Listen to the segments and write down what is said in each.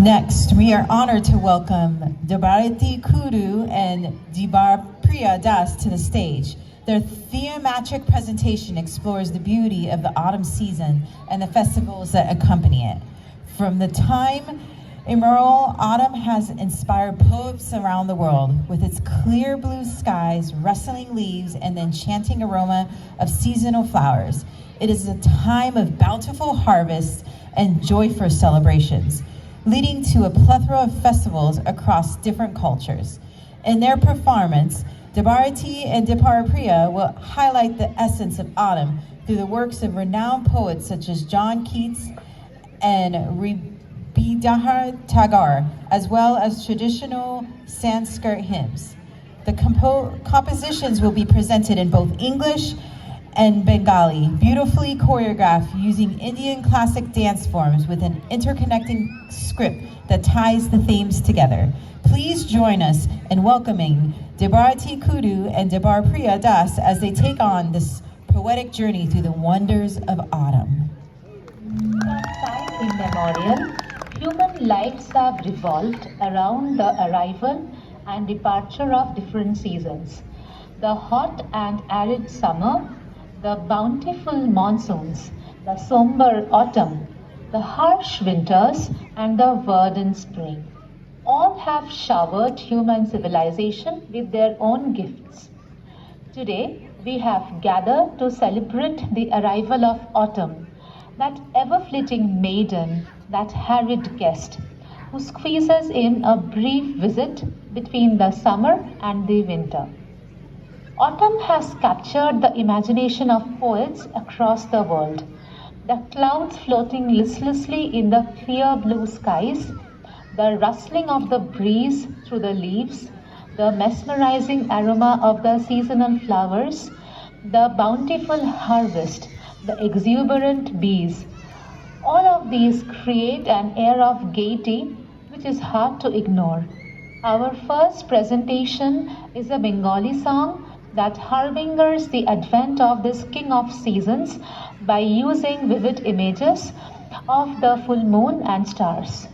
Next, we are honored to welcome Debarati Kundu and Debapriya to the stage. Their thematic presentation explores the beauty of the autumn season and the festivals that accompany it. From the time immemorial, autumn has inspired poets around the world with its clear blue skies, rustling leaves, and the enchanting aroma of seasonal flowers. It is a time of bountiful harvests and joyful celebrations, leading to a plethora of festivals across different cultures. In their performance, Debarati and Debapriya will highlight the essence of autumn through the works of renowned poets such as Keats and Rabindranath Tagore, as well as traditional Sanskrit hymns. The compositions will be presented in both English and Bengali, beautifully choreographed using Indian classic dance forms with an interconnecting script that ties the themes together. Please join us in welcoming Debarati Kundu and Debapriya as they take on this poetic journey through the wonders of autumn. From time immemorial, human lives have revolved around the arrival and departure of different seasons. The hot and arid summer, the bountiful monsoons, the somber autumn, the harsh winters, and the verdant spring. All have showered human civilization with their own gifts. Today, we have gathered to celebrate the arrival of autumn, that ever-flitting maiden, that harried guest, who squeezes in a brief visit between the summer and the winter. Autumn has captured the imagination of poets across the world. The clouds floating listlessly in the clear blue skies, the rustling of the breeze through the leaves, the mesmerizing aroma of the seasonal flowers, the bountiful harvest, the exuberant bees. All of these create an air of gaiety which is hard to ignore. Our first presentation is a Bengali song that harbingers the advent of this king of seasons by using vivid images of the full moon and stars.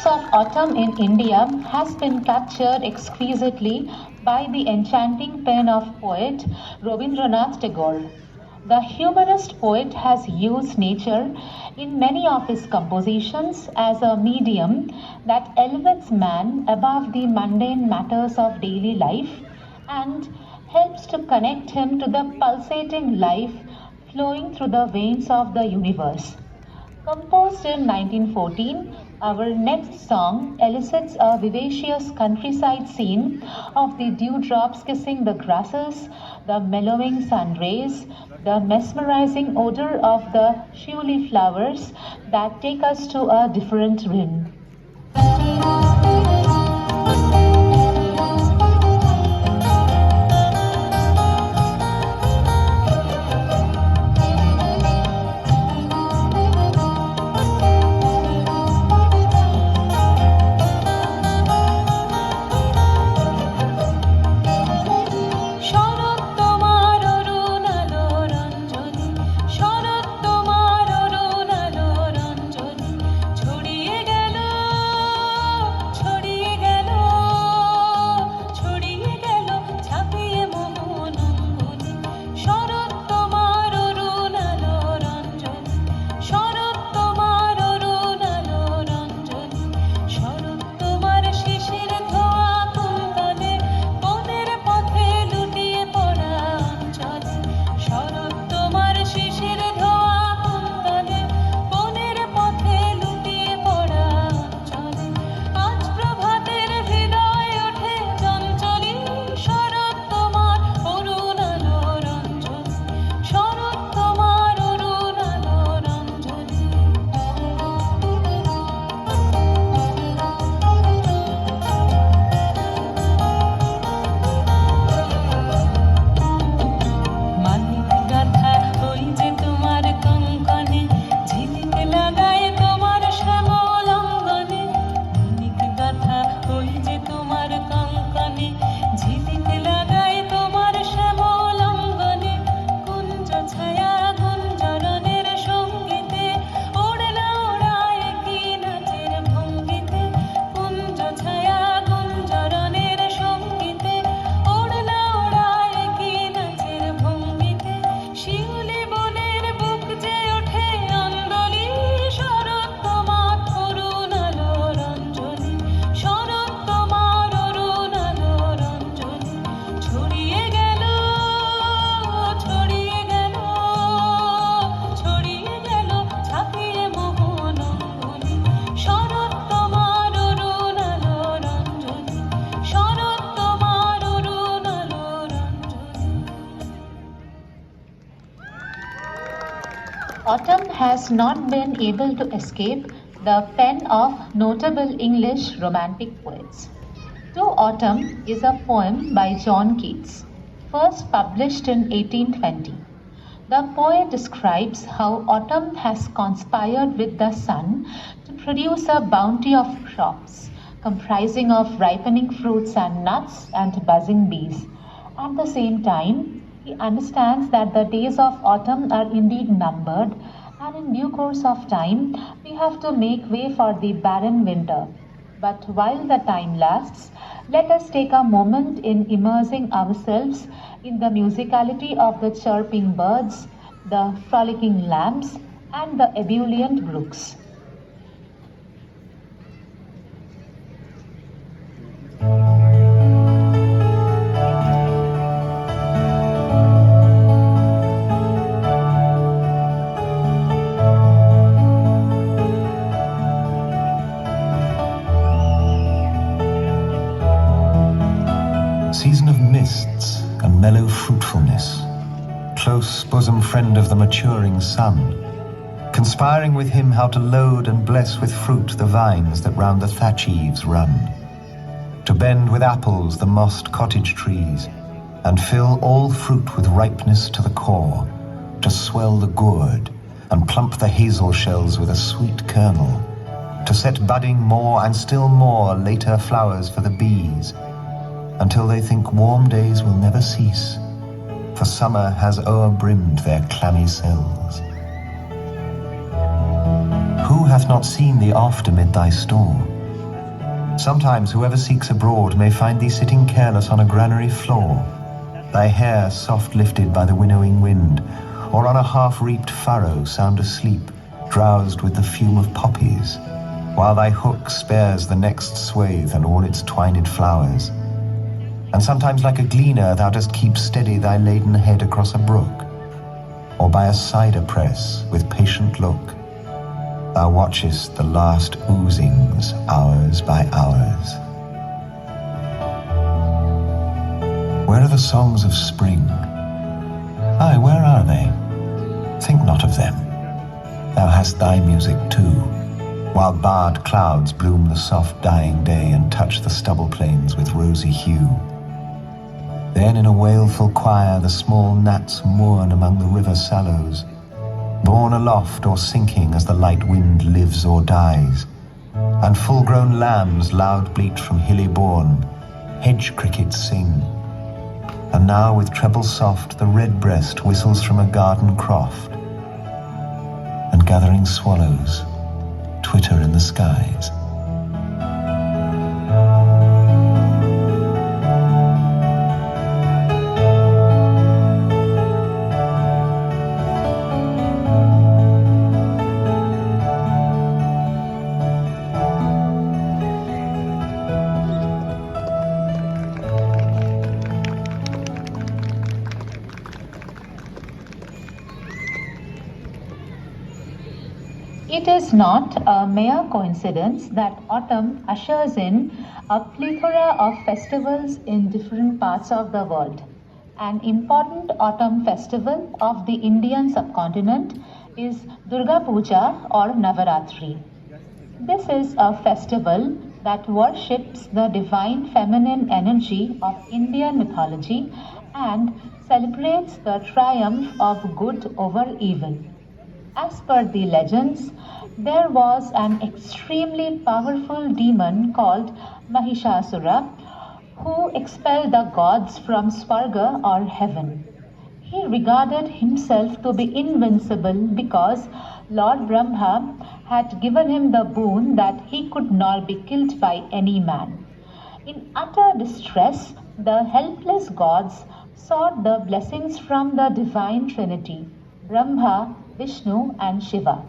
of autumn in India has been captured exquisitely by the enchanting pen of poet Rabindranath Tagore. The humanist poet has used nature in many of his compositions as a medium that elevates man above the mundane matters of daily life and helps to connect him to the pulsating life flowing through the veins of the universe. Composed in 1914, our next song elicits a vivacious countryside scene of the dewdrops kissing the grasses, the mellowing sun rays, the mesmerizing odor of the shiuli flowers that take us to a different realm. Autumn has not been able to escape the pen of notable English romantic poets. To Autumn is a poem by John Keats, first published in 1820. The poet describes how autumn has conspired with the sun to produce a bounty of crops, comprising of ripening fruits and nuts and buzzing bees. At the same time, he understands that the days of autumn are indeed numbered, and in due course of time, we have to make way for the barren winter. But while the time lasts, let us take a moment in immersing ourselves in the musicality of the chirping birds, the frolicking lambs, and the ebullient brooks. Season of mists and mellow fruitfulness, close bosom friend of the maturing sun, conspiring with him how to load and bless with fruit the vines that round the thatch eaves run, to bend with apples the mossed cottage trees, and fill all fruit with ripeness to the core, to swell the gourd and plump the hazel shells with a sweet kernel, to set budding more and still more later flowers for the bees, until they think warm days will never cease, for summer has o'erbrimmed their clammy cells. Who hath not seen thee oft amid thy store, Sometimes whoever seeks abroad may find thee sitting careless on a granary floor, thy hair soft lifted by the winnowing wind, or on a half-reaped furrow sound asleep, drowsed with the fume of poppies, while thy hook spares the next swathe and all its twined flowers. And sometimes like a gleaner thou dost keep steady thy laden head across a brook, or by a cider press with patient look thou watchest the last oozings hours by hours. Where are the songs of spring? Aye, where are they? Think not of them. Thou hast thy music too, while barred clouds bloom the soft dying day and touch the stubble plains with rosy hue. Then in a wailful choir the small gnats mourn among the river sallows, borne aloft or sinking as the light wind lives or dies, and full-grown lambs loud bleat from hilly bourne, hedge crickets sing, and now with treble soft the redbreast whistles from a garden croft, and gathering swallows twitter in the skies. It is not a mere coincidence that autumn ushers in a plethora of festivals in different parts of the world. An important autumn festival of the Indian subcontinent is Durga Puja or Navaratri. This is a festival that worships the divine feminine energy of Indian mythology and celebrates the triumph of good over evil. As per the legends, there was an extremely powerful demon called Mahishasura who expelled the gods from Swarga or heaven. He regarded himself to be invincible because Lord Brahma had given him the boon that he could not be killed by any man. In utter distress, the helpless gods sought the blessings from the divine trinity, Brahma, Vishnu and Shiva.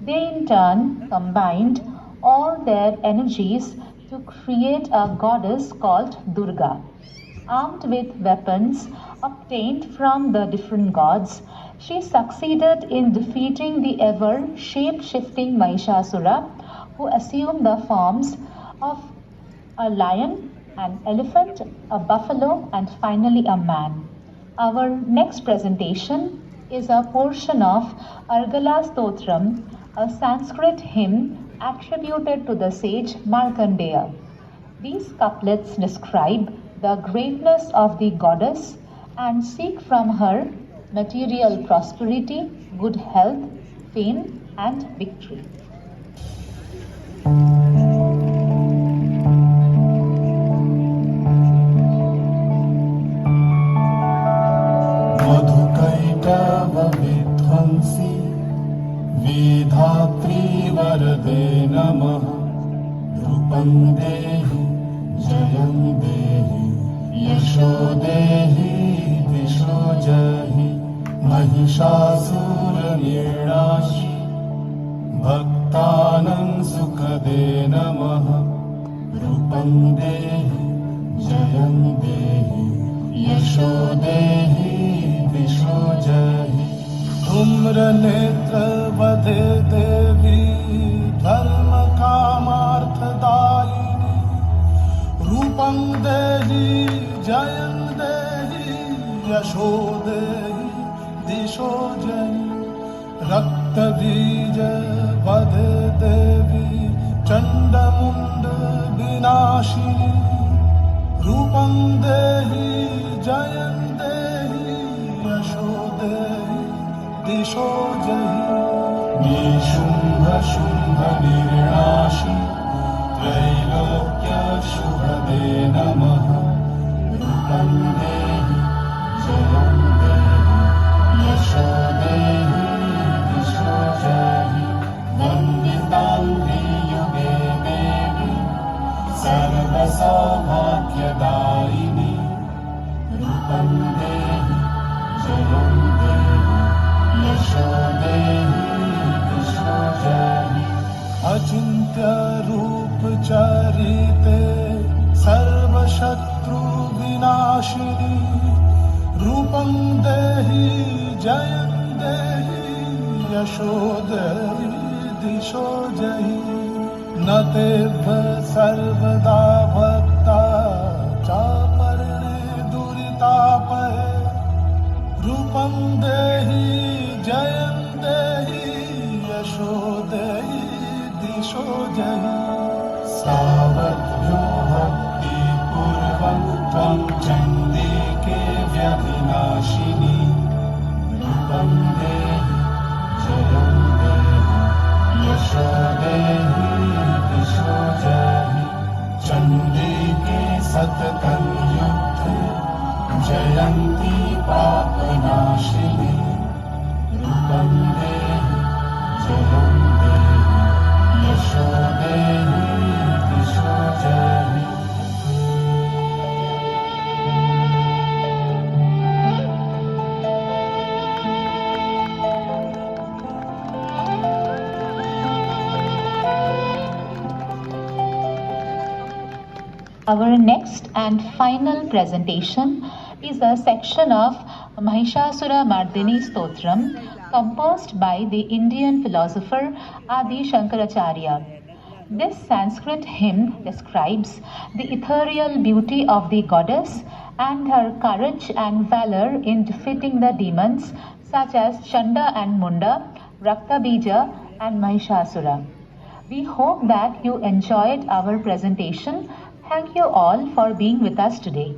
They in turn combined all their energies to create a goddess called Durga. Armed with weapons obtained from the different gods, she succeeded in defeating the ever shape-shifting Mahishasura, who assumed the forms of a lion, an elephant, a buffalo and finally a man. Our next presentation is a portion of Argala Stotram, a Sanskrit hymn attributed to the sage Markandeya. These couplets describe the greatness of the goddess and seek from her material prosperity, good health, fame and victory. विध्वंसी Vidhatri वरदे नमः रूपं देहि जयं देहि यशो देहि दिशो जहि महिषासुरनिर्णाशि भक्तानां सुखदे नमः रूपं देहि जयं देहि यशो देहि दिशो जहि धूम्र नेत्र वधे देवी धर्म कामार्थदायिनी रूपं देहि जयं देहि यशो देहि दिशो जहि रक्त बीज वधे देवी चंडमुंड विनाशिनी रूपं देहि जयं देहि यशो देहि दिशो जहि निशुंभ शुंभ निर्णाशि त्रैलोक्य शुभदे नमः रूपं देहि जयं देहि यशो देहि दिशो जहि वन्दितां युगे देवी सौभाग्यदायिनी रूपं देहि जयं देहि यशो देहि कृष्ण जयि अचिन्त्य रूप चरिते सर्वशत्रु विनाशिनी रूपं देहि जयं देहि यशो देहि दिशो जयि न तेभ्य सर्वदा भक्ता चापर्णे दुरितापहे रूपं देहि जयं देहि यशो देहि दिशो जयि सावध्यो भक्ति पूर्वं त्वं चण्डिके व्यभिनाशिनी रूपं देहि जयं देहि यशो देहि दिशो जयि चण्डिके सततं युद्धे जयन्ती पापनाशिनी रूपं देहि जयं देहि यशो देहि दिशो जयि Our next and final presentation is a section of Mahishasura Mardini Stotram composed by the Indian philosopher Adi Shankaracharya. This Sanskrit hymn describes the ethereal beauty of the goddess and her courage and valor in defeating the demons such as Chanda and Munda, Raktabija and Mahishasura. We hope that you enjoyed our presentation. Thank you all for being with us today.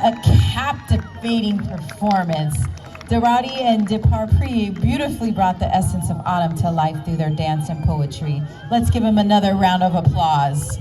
a captivating performance. Debarati and Debapriya beautifully brought the essence of autumn to life through their dance and poetry. Let's give them another round of applause.